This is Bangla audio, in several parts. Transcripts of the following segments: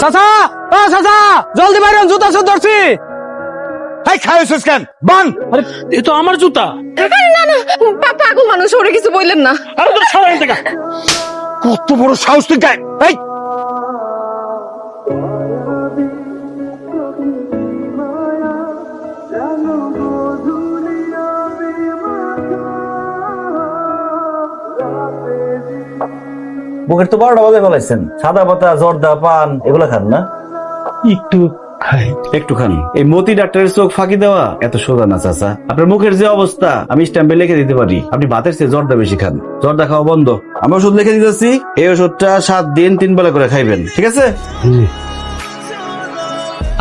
চাচা, ও চাচা, জলদি বাইরেন, জুতা সুদ ধরছি। এই খাইছিস কেন? বান! আরে এ তো আমার জুতা। না না, পাগল মানুষ, ওরে কিছু বললেন না। আরে তো সরাই দেখা। কত বড় সাহস তুই গায়! এই বুকের তো 12টা বাজে ফেলাইছেন। সাদা পাতা, জর্দা, পান এগুলা খান না? একটু খাই। একটু খান। এই মতি ডাক্তারের চোখ ফাঁকি দেওয়া এত সোজা না চাচা। আপনার মুখের যে অবস্থা আমি স্ট্যাম্পে লিখে দিতে পারি। আপনি ভাতের চেয়ে জর্দা বেশি খান। জর্দা খাওয়া বন্ধ। আমি ওষুধ লিখে দিতেছি, এই ওষুধটা 7 দিন 3 বেলা করে খাইবেন, ঠিক আছে?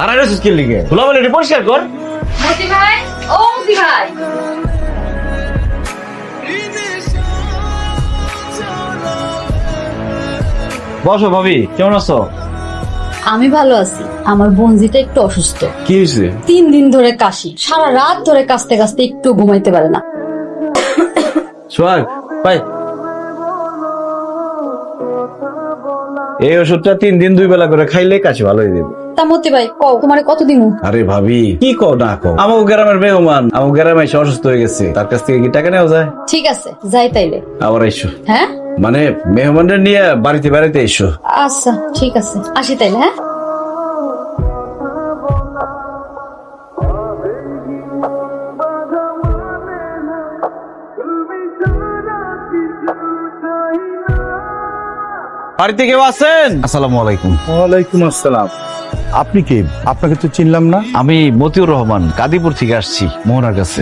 আর ওষুধ কি লিখে ভুলা বলে এটা পরিষ্কার কর। মতি ভাই, ও মতি ভাই, বসো ভাবি, কেমন আছো? আমি ভালো আছি। আমার বোনজিটা একটু অসুস্থ। কি হয়েছে? 3 দিন ধরে কাশি, সারা রাত ধরে কাশতে কাশতে একটু ঘুমাইতে পারে না। সোহাগ ভাই, এই ওষুধটা 3 দিন 2 বেলা করে খাইলে কাশি ভালো হয়ে যাবে। তা মতি ভাই, কও তোমারে কত দিমু? আরে ভাবি, কি কও না কও, আমাকে গ্রামের মেহমান, আমাকে গ্রামে এসে অসুস্থ হয়ে গেছে, তার কাছ থেকে কি টাকা নেওয়া যায়? ঠিক আছে, যাই তাইলে। আবার আইসো। হ্যাঁ মানে মেহমানদের নিয়ে বাড়িতে বাড়িতে এসো। আচ্ছা ঠিক আছে, আসি তাইলে। হ্যাঁ বাড়িতে কেউ আছেন? আসসালামু আলাইকুম। ওয়ালাইকুম আসসালাম। আপনি কে? আপনাকে তো চিনলাম না। আমি মতিউর রহমান, কাদিপুর থেকে আসছি মোহনার কাছে।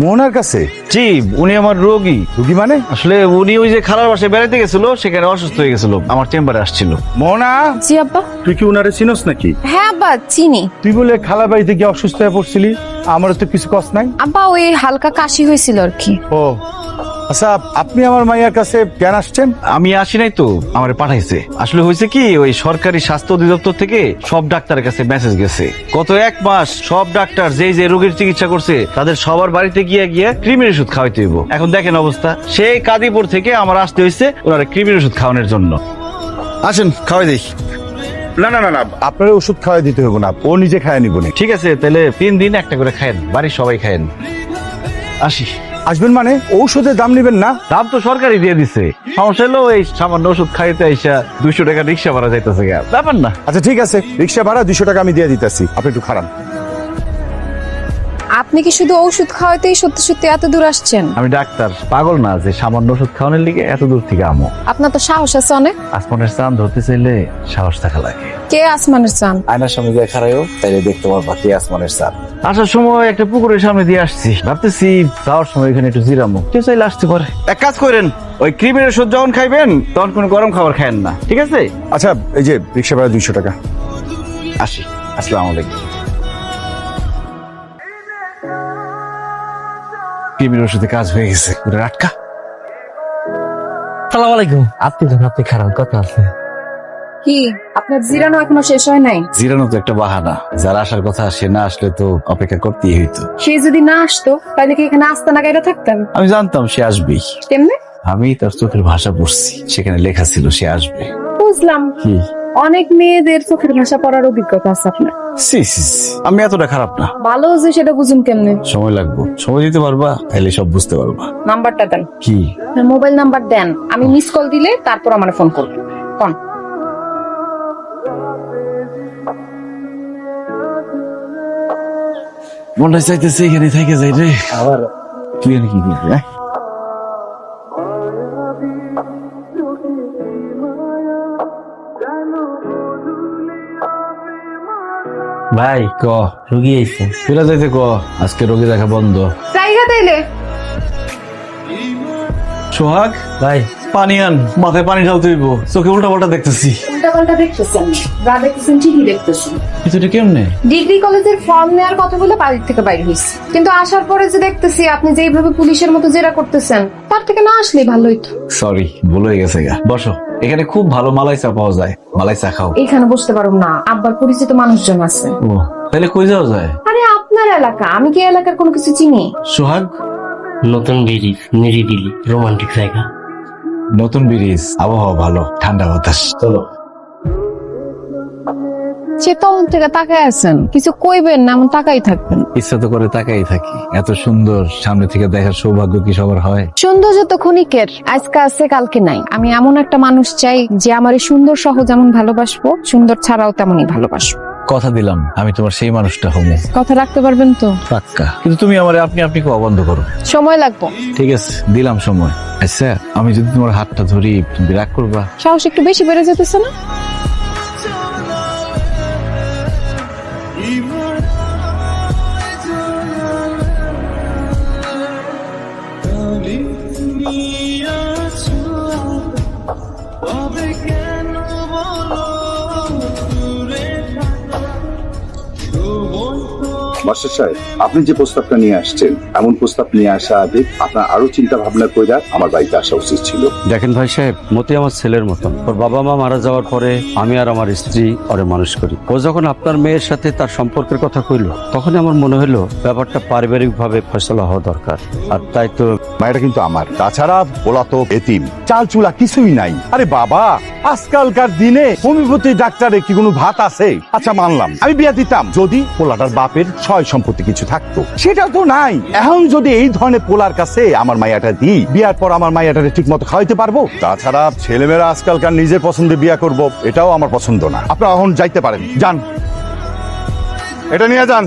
মোহনার কাছে? জি, উনি আমার রোগী। রুগী মানে? আসলে উনি ওই যে খালার বাসায় বেড়াতে গেছিল, সেখানে অসুস্থ হয়ে গেছিল, আমার চেম্বারে আসছিল। মোহনা, জি আব্বা। তুই কি উনারে চিনস নাকি? হ্যাঁ আব্বা, চিনি। তুই বলে খালা বাড়িতে গিয়ে অসুস্থ হয়ে পড়ছিলি, আমারও তো কিছু কষ্ট নাই। আব্বা, ওই হালকা কাশি হয়েছিল আর কি। ও আচ্ছা, আপনি আমার মাইয়ার কাছে কেন আসছেন? আমি আসি নাই তো, আমারে পাঠাইছে। আসলে হয়েছে কি, ওই সরকারি স্বাস্থ্য অধিদপ্তর থেকে সব ডাক্তারের কাছে মেসেজ গেছে। গত 1 মাস সব ডাক্তার যে যে রোগীর চিকিৎসা করছে তাদের সবার বাড়িতে গিয়ে গিয়ে কৃমির ওষুধ খাওয়াইতে হইব। এখন দেখেন অবস্থা, সেই কাদিপুর থেকে আমার আসতে হয়েছে ওনারা কৃমির ওষুধ খাওয়ানোর জন্য। আসেন খাওয়াই দিই। না না না না, আপনার ওষুধ খাওয়াই দিতে হবে না, ও নিজে খায় নিব না। ঠিক আছে, তাহলে 3 দিন একটা করে খায়েন, বাড়ির সবাই খায়েন। আসি। আসবেন মানে ঔষধের দাম নেবেন না? দাম তো সরকারি দিয়ে দিছে, সমস্যা হলো এই সামান্য ওষুধ খাইতে আইসা 200 টাকা রিক্সা ভাড়া যাইতেছে, ব্যাপার না। আচ্ছা ঠিক আছে, রিক্সা ভাড়া 200 টাকা আমি দিয়ে দিতেছি, আপনি একটু খারাপ। আপনি কি শুধু ঔষধ খাওয়াতেই সত্যি সত্যি এত দূর আসছেন? আমি ডাক্তার, পাগল না যে সামান্য ওষুধ খাওয়ানোর লিগে এত দূর থেকে আমো। আপনার তো সাহস আছে অনেক। আসমানের চাঁদ ধরতে চাইলে সাহস থাকা লাগে। কে আসমানের চান? আয়নার সামনে দিয়ে খারাইও, তাইলে দেখতে পারবা কে আসমানের চাঁদ। আসার সময় একটা পুকুরের সামনে দিয়ে আসছি, ভাবতেছি যাওয়ার সময় এখানে একটু জিরামো, কেউ চাইলে আসতে পারে। এক কাজ করেন, ওই ক্রিমের ওষুধ যখন খাইবেন তখন কোনো গরম খাবার খায়েন না, ঠিক আছে? আচ্ছা, এই যে রিক্সা ভাড়া 200 টাকা। আসি, আসসালামু আলাইকুম। ক্রিমের ওষুধে কাজ হয়ে গেছে, ওটা আটকা। সালাম আলাইকুম। আপনি খারাপ কথা আছে। কি আপনার জিরানো এখনো শেষ হয় নাই? জিরানো তো একটা বাহানা, যারা আসার কথা সে না আসলে তো অপেক্ষা করতেই হইতো। সে যদি না আসতো তাহলে কি এখানে আসতে না গাইরা থাকতেন? আমি জানতাম সে আসবেই, কেমনে? আমি তার চোখের ভাষা পড়ছি, সেখানে লেখা ছিল সে আসবে। বুঝলাম। কি? অনেক মেয়েদের চোখের ভাষা পড়ার অভিজ্ঞতা আছে আপনার। সি সি সি, আমি এতটা খারাপ না। ভালো যে সেটা বুঝুন কেমনে? সময় লাগবে, সময় দিতে পারবা, তাহলে সব বুঝতে পারবা। নাম্বারটা দেন। কি? মোবাইল নাম্বার দেন, আমি মিস কল দিলে তারপর আমার ফোন করব। কোন? মনটা চাইতেছে এখানে থেকে যাই রে। আবার তুই এখানে কি করবি? ভাই ক রুগী আইছে। ফিরে যাইতে ক, আজকে রোগী দেখা বন্ধ। জায়গা তাইলে সোহাগ ভাই পানি আন, মাথায় পানি ঢালতে হইব, চোখে উল্টা পাল্টা দেখতেছি। উল্টাপাল্টা দেখতেছেন? যা দেখতেছেন ঠিকই দেখতেছেন। কিছুটা কেমনে? ডিগ্রি কলেজের ফর্ম নেওয়ার কথা বলে বাড়ির থেকে বাইরে হয়েছে, কিন্তু আসার পরে যে দেখতেছি আপনি যেইভাবে পুলিশের মতো জেরা করতেছেন, তার থেকে না আসলেই ভালো হইতো। সরি, ভুল হয়ে গেছে গা। বসো, এখানে খুব ভালো মালাই চা পাওয়া যায়, মালাই চা খাও। এখানে বসতে পারুম না, আব্বার পরিচিত মানুষজন আছে। ও তাহলে কই যাওয়া যায়? আরে আপনার এলাকা, আমি কি এলাকার কোনো কিছু চিনি? সোহাগ, নতুন ব্রিজ, নিরিবিলি রোমান্টিক জায়গা। নতুন ব্রিজ, আবহাওয়া ভালো, ঠান্ডা বাতাস। চলো। সে তখন থেকে তাকায় আছেন, কিছু কইবেন না, এমন তাকাই থাকবেন। ইচ্ছা তো করে তাকাই থাকি, এত সুন্দর সামনে থেকে দেখার সৌভাগ্য কি সবার হয়? সৌন্দর্য তো ক্ষণিকের, আজকে আছে কালকে নাই। আমি এমন একটা মানুষ চাই যে আমার এই সুন্দর সহ যেমন ভালোবাসবো, সুন্দর ছাড়াও তেমনই ভালোবাসবো। কথা দিলাম আমি তোমার সেই মানুষটা হবো। কথা রাখতে পারবেন তো? পাক্কা। কিন্তু তুমি আমার আপনি আপনি কোয়া বন্ধ করো। সময় লাগবে। ঠিক আছে, দিলাম সময়। আচ্ছা, আমি যদি তোমার হাতটা ধরি তুমি রাগ করবা? সাহস একটু বেশি বেড়ে যেতেছে না? মাস্টার সাহেব, আপনি যে প্রস্তাবটা নিয়ে আসছেন, এমন প্রস্তাব নিয়ে আসা আগে আপনার আরো চিন্তা ভাবনা করে আমার বাড়িতে আসা উচিত ছিল। দেখেন ভাই সাহেব, মতি আমার ছেলের মতন। ওর বাবা মা মারা যাওয়ার পরে আমি আর আমার স্ত্রী ওরে মানুষ করি। ও যখন আপনার মেয়ের সাথে তার সম্পর্কের কথা কইল, তখন আমার মনে হলো ব্যাপারটা পারিবারিক ভাবে ফয়সলা হওয়া দরকার। আর তাই তো মায়েরা কিন্তু আমার, তাছাড়া বলা তো এতিম, চাল চুলা কিছুই নাই। আরে বাবা, আজকালকার দিনে হোমিওপ্যাথি ডাক্তারে কি কোনো ভাত আছে? আচ্ছা মানলাম, আমি বিয়া দিতাম যদি পোলাটার বাপের সয় সম্পত্তি কিছু থাকতো, সেটাও তো নাই। এখন যদি এই ধরনের পোলার কাছে আমার মাইয়াটা দিই, বিয়ার পর আমার মাইয়াটারে ঠিক মতো খাওয়াইতে পারবো? তাছাড়া ছেলেমেয়েরা আজকালকার নিজের পছন্দে বিয়া করব, এটাও আমার পছন্দ না। আপনারা এখন যাইতে পারেন, যান, এটা নিয়ে যান।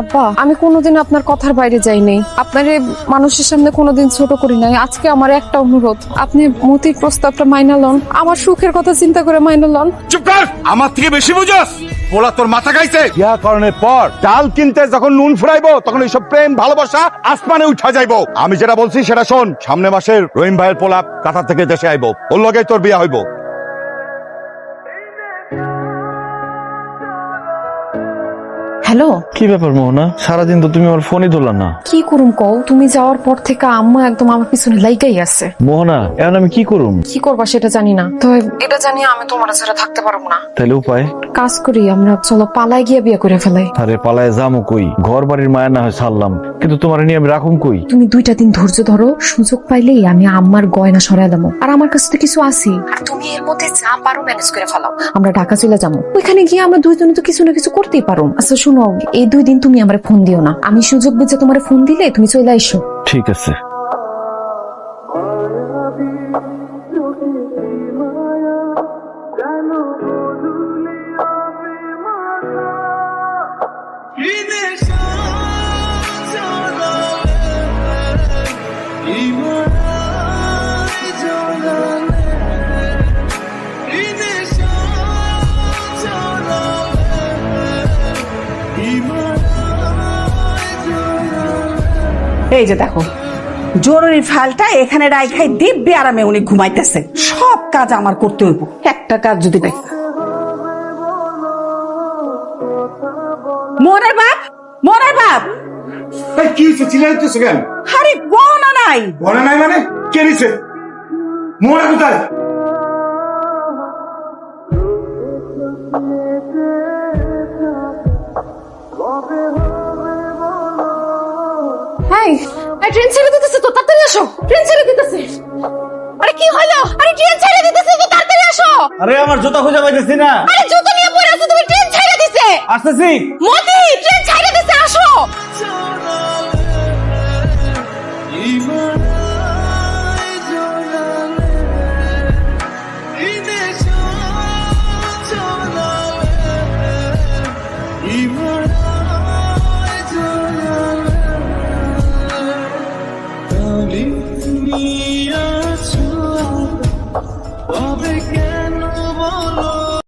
আব্বা, আমি কোনোদিন আপনার কথার বাইরে যাই নাই, আপনার এই মানুষের সামনে কোনোদিন ছোট করি নাই। আজকে আমার একটা অনুরোধ, আপনি মতির প্রস্তাবটা মাইনা লন, আমার সুখের কথা চিন্তা করে মাইনা লন। চুপ কর, আমার থেকে বেশি বুঝোস। পোলা তোর মাথা খাইছে। বিয়া করানোর পর ডাল কিনতে যখন নুন ফুরাইবো, তখন এইসব প্রেম ভালোবাসা আসমানে উঠা যাইবো। আমি যেটা বলছি সেটা শোন, সামনে মাসের রহিম ভাইয়ের পোলা কাতার থেকে দেশে আইবো, ওর লগেই তোর বিয়া হইব। হ্যালো, কি ব্যাপার মোহনা, সারাদিন তো তুমি আমার ফোনই ধরলা না। কি করুম কও? তুমি যাওয়ার পর থেকে আম্মা একদম আমার পিছনে লাইগাই আছে। মোহনা, এখন আমি কি করুম? কি করবা সেটা জানি না, তো এটা জানি আমি তোমার ছাড়া থাকতে পারবো না। তাইলে উপায়? কাজ করি, আমরা চলো পালাই গিয়ে বিয়ে করে ফেলাই। আরে পালায় যামো কই? ঘর বাড়ির মায়া না হয় ছাড়লাম, কিন্তু তোমার নিয়ে আমি রাখুম কই? তুমি 2টা দিন ধৈর্য ধরো, সুযোগ পাইলেই আমি আম্মার গয়না সরাই দেবো। আর আমার কাছে তো কিছু আছে, আর তুমি এর মধ্যে যা পারো ম্যানেজ করে ফেলাও। আমরা ঢাকা চলে যাবো, ওইখানে গিয়ে আমরা দুইজনে তো কিছু না কিছু করতেই পারো। আচ্ছা শুনো, এই 2 দিন তুমি আমার ফোন দিও না, আমি সুযোগ বুঝে তোমার ফোন দিলে তুমি চলে আইসো। ঠিক আছে। এই যে দেখো, জরুরি ফাইলটা এখানে রাইখাই দিব্যি আরামে উনি ঘুমাইতেছে। সব কাজ আমার করতে হইব, একটা কাজ যদি নাই। মোহনের বাপ, মোহনের বাপ, কি হয়েছে? চিল্লাইতেছো কেন? আরে গহনা নাই। বলে নাই মানে কে নিছে? মোহনা কোথায়? এই, ট্রেন ছেড়ে দিতেছে তো, তাড়াতাড়ি আসো। ট্রেন ছেড়ে দিতেছে। আরে কি হলো? আরে ট্রেন ছেড়ে দিতেছে তো, তাড়াতাড়ি আসো। আরে আমার জুতা খুঁজে পাইতেছি না। আরে জুতো নিয়ে পড়ে আছো তুমি, ট্রেন ছেড়ে দিছে। আসতেছি। মতি